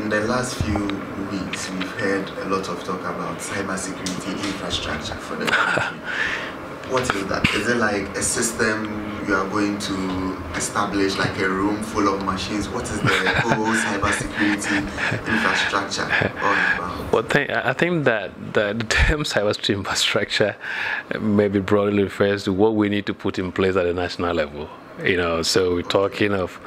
in the last few weeks, we've heard a lot of talk about cybersecurity infrastructure for the country. What is that? Is it like a system you are going to establish, like a room full of machines? What is the whole cybersecurity infrastructure all about? Well, I think that the term cybersecurity infrastructure maybe broadly refers to what we need to put in place at the national level. So we're talking of,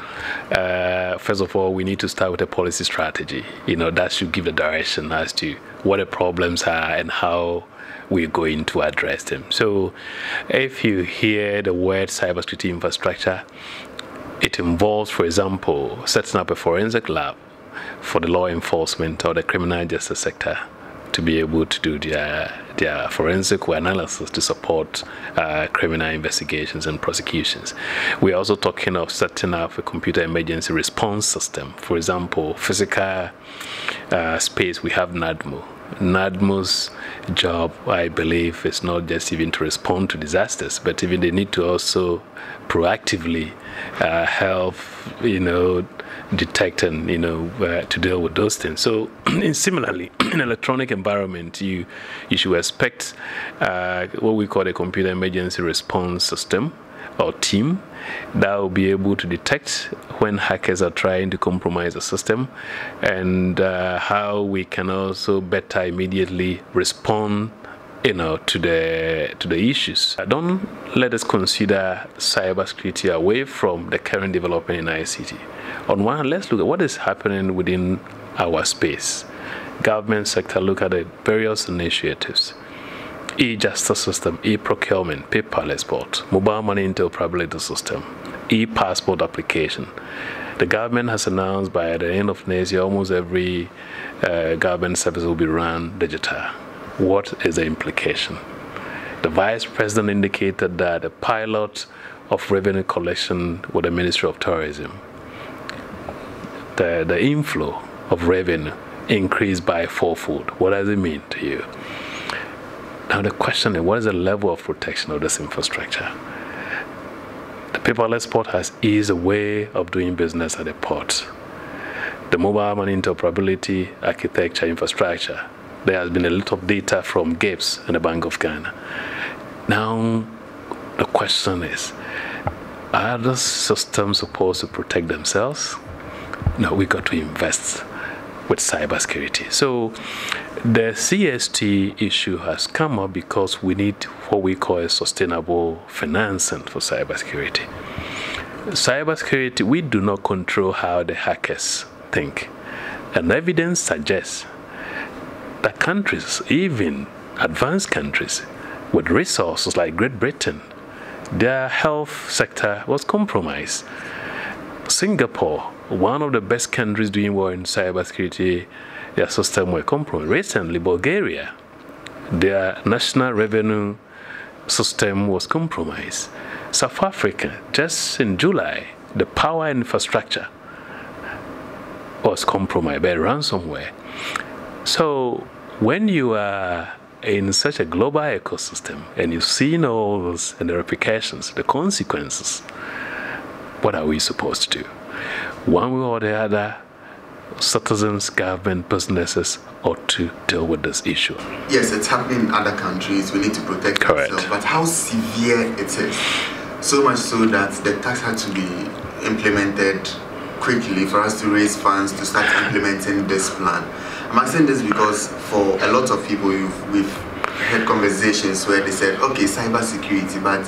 first of all, we need to start with a policy strategy. That should give the direction as to what the problems are and how we're going to address them. So if you hear the word cybersecurity infrastructure, it involves, for example, setting up a forensic lab for the law enforcement or the criminal justice sector to be able to do their forensic analysis to support criminal investigations and prosecutions. We're also talking of setting up a computer emergency response system. For example, physical space, we have NADMO. NADMO's job, I believe, is not just even to respond to disasters, but even they need to also proactively help, detect and, to deal with those things. So similarly, in electronic environment, you should expect what we call a computer emergency response system or team that will be able to detect when hackers are trying to compromise the system, and how we can also better immediately respond to the issues. Don't let us consider cybersecurity away from the current development in ICT. On one hand, let's look at what is happening within our space. Government sector, look at the various initiatives. E-justice system, e-procurement, paperless board, mobile money interoperability system, e-passport application. The government has announced by the end of next year, almost every government service will be run digital. What is the implication? The Vice President indicated that the pilot of revenue collection with the Ministry of Tourism, the inflow of revenue increased by fourfold. What does it mean to you? Now the question is, what is the level of protection of this infrastructure? The paperless port has eased a way of doing business at the port. The mobile money interoperability architecture infrastructure, there has been a lot of data from GAPES and the Bank of Ghana. Now the question is, are those systems supposed to protect themselves? No, we got to invest with cybersecurity. So the CST issue has come up because we need what we call a sustainable financing for cybersecurity. Cybersecurity, we do not control how the hackers think. And evidence suggests that countries, even advanced countries with resources like Great Britain, their health sector was compromised. Singapore, one of the best countries doing well in cybersecurity, their system were compromised. Recently, Bulgaria, their national revenue system was compromised. South Africa, just in July, the power infrastructure was compromised by ransomware. So when you are in such a global ecosystem and you've seen all those and the repercussions, the consequences, what are we supposed to do? One way or the other, citizens, government, businesses ought to deal with this issue. Yes, it's happening in other countries. We need to protect ourselves. But how severe it is? So much so that the tax had to be implemented quickly for us to raise funds to start implementing this plan. I'm asking this because for a lot of people, we've had conversations where they said, okay, cybersecurity, but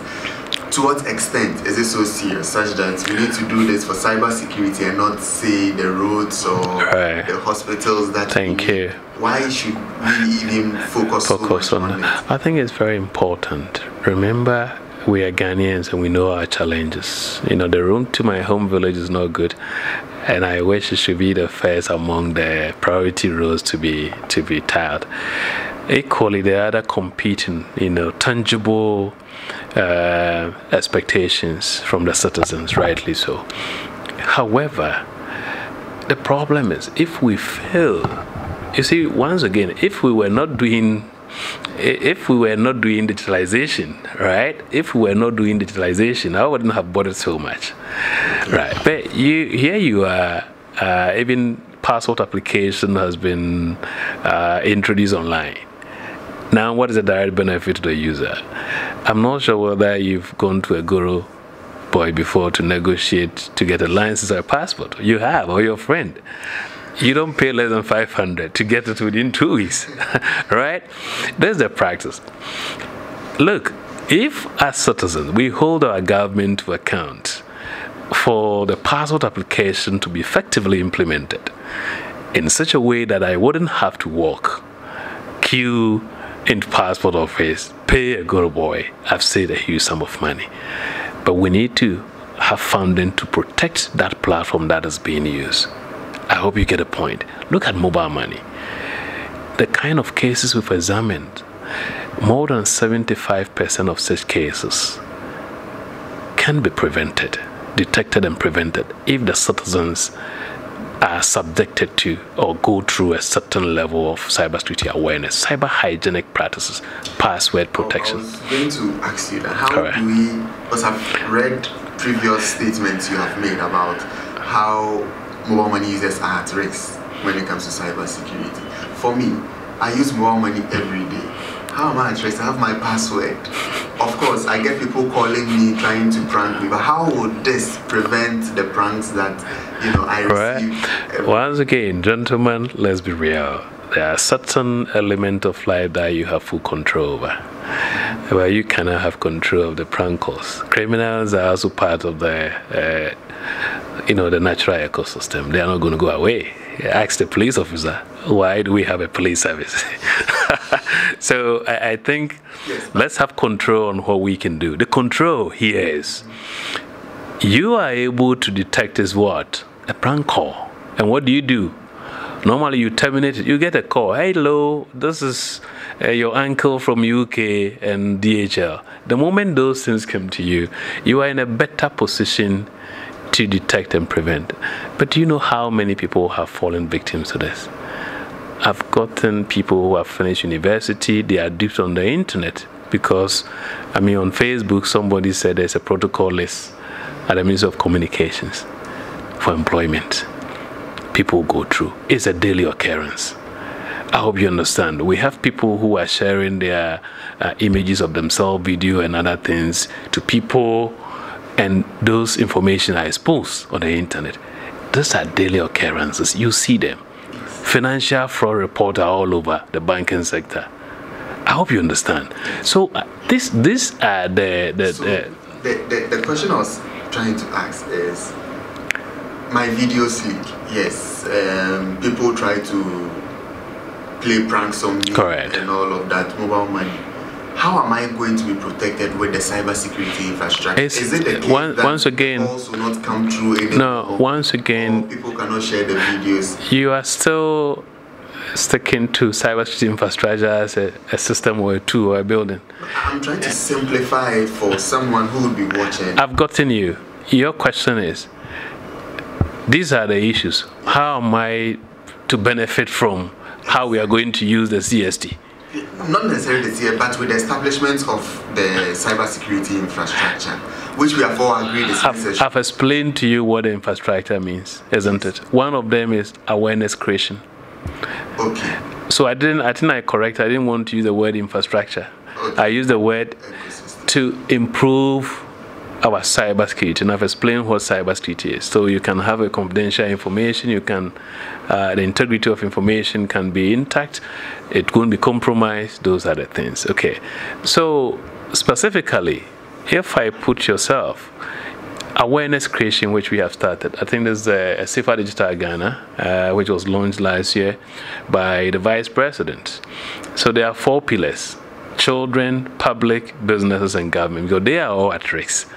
to what extent is it so serious such that we need to do this for cybersecurity and not say the roads or the hospitals that Thank you. Why should we even focus so much on it? I think it's very important. Remember, we are Ghanaians and we know our challenges. The road to my home village is not good, and I wish it should be the first among the priority roads to be tiled. Equally, there are other competing, tangible expectations from the citizens, rightly so. However, the problem is if we fail, you see, once again, if we were not doing digitalization, right? If we were not doing digitalization, I wouldn't have bothered so much, right? But here you are, even password application has been introduced online. Now, what is the direct benefit to the user? I'm not sure whether you've gone to a guru boy before to negotiate to get a license or a passport. You have, or your friend. You don't pay less than 500 to get it within 2 weeks, right? That's the practice. Look, if as citizens we hold our government to account for the passport application to be effectively implemented in such a way that I wouldn't have to walk, queue into passport office, pay a guru boy, I've saved a huge sum of money. But we need to have funding to protect that platform that is being used. I hope you get a point. Look at mobile money. The kind of cases we've examined, more than 75% of such cases can be prevented, detected and prevented if the citizens are subjected to or go through a certain level of cybersecurity awareness, cyber hygienic practices, password protection. I was going to ask you that. How do we, because I've read previous statements you have made about how mobile money users are at risk when it comes to cybersecurity. For me, I use mobile money every day. How am I at risk? I have my password. Of course, I get people calling me trying to prank me, but how would this prevent the pranks that I receive? Once again, gentlemen, let's be real. There are certain elements of life that you have full control over, where you cannot have control of the prank calls. Criminals are also part of the the natural ecosystem. They are not going to go away. Ask the police officer, why do we have a police service? So I think let's have control on what we can do. The control here is you are able to detect is what? A prank call. And what do? Normally you terminate it. You get a call. Hello, this is your uncle from UK and DHL. The moment those things come to you, you are in a better position to detect and prevent. But do you know how many people have fallen victims to this? I've gotten people who have finished university, they are dipped on the internet because, on Facebook, somebody said there's a protocol list at the Ministry of Communications for employment. People go through. It's a daily occurrence. I hope you understand. We have people who are sharing their images of themselves, video and other things to people, and those information are exposed on the internet. These are daily occurrences. You see them. Financial fraud reports are all over the banking sector. I hope you understand. So these are the question I was trying to ask is, my videos leak. Yes, people try to play pranks on me. Correct. And all of that, mobile money. How am I going to be protected with the cybersecurity infrastructure? Is it the case that once again, calls will not come through anymore? No, once again, people cannot share the videos. You are still sticking to cybersecurity infrastructure as a system or a tool or a building. I'm trying to simplify it for someone who would be watching. I've gotten you. Your question is, these are the issues. How am I to benefit from how we are going to use the CST? Not necessarily this year, but with the establishment of the cybersecurity infrastructure, which we have all agreed is necessary. I've explained to you what the infrastructure means, isn't it? One of them is awareness creation. Okay. So I didn't want to use the word infrastructure. Okay. I used the word to improve our cybersecurity, and I've explained what cybersecurity is. So you can have a confidential information, the integrity of information can be intact, it won't be compromised, those are the things. Okay, so specifically, if I put yourself, awareness creation, which we have started, I think there's a Safer Digital Ghana, which was launched last year by the Vice President. So there are 4 pillars: children, public, businesses, and government, because they are all at risk.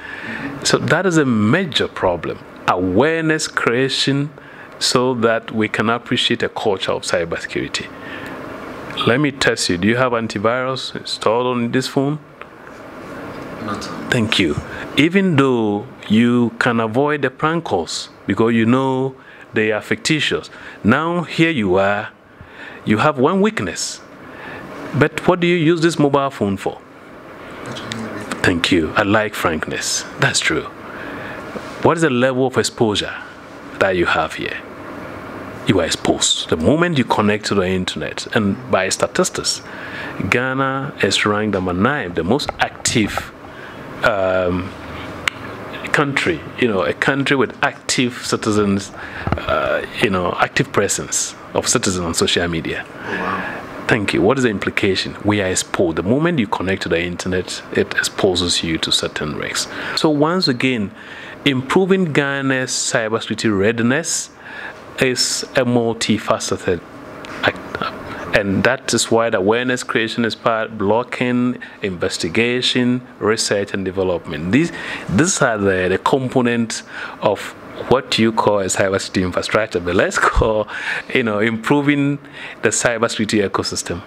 So that is a major problem. Awareness creation so that we can appreciate a culture of cybersecurity. Let me test you. Do you have antivirus installed on this phone? Not. Thank you. Even though you can avoid the prank calls because you know they are fictitious. Now here you are. You have one weakness. But what do you use this mobile phone for? Thank you. I like frankness. That's true. What is the level of exposure that you have here? you are exposed. The moment you connect to the internet, and by statistics, Ghana is ranked number 9, the most active country, a country with active citizens, active presence of citizens on social media. Oh, wow. Thank you. What is the implication? We are exposed. The moment you connect to the internet, it exposes you to certain risks. So once again, improving Ghana's cybersecurity readiness is a multifaceted act. And that is why the awareness creation is part, blocking, investigation, research, and development. These are the components of what you call a cybersecurity infrastructure, but let's call, improving the cybersecurity ecosystem.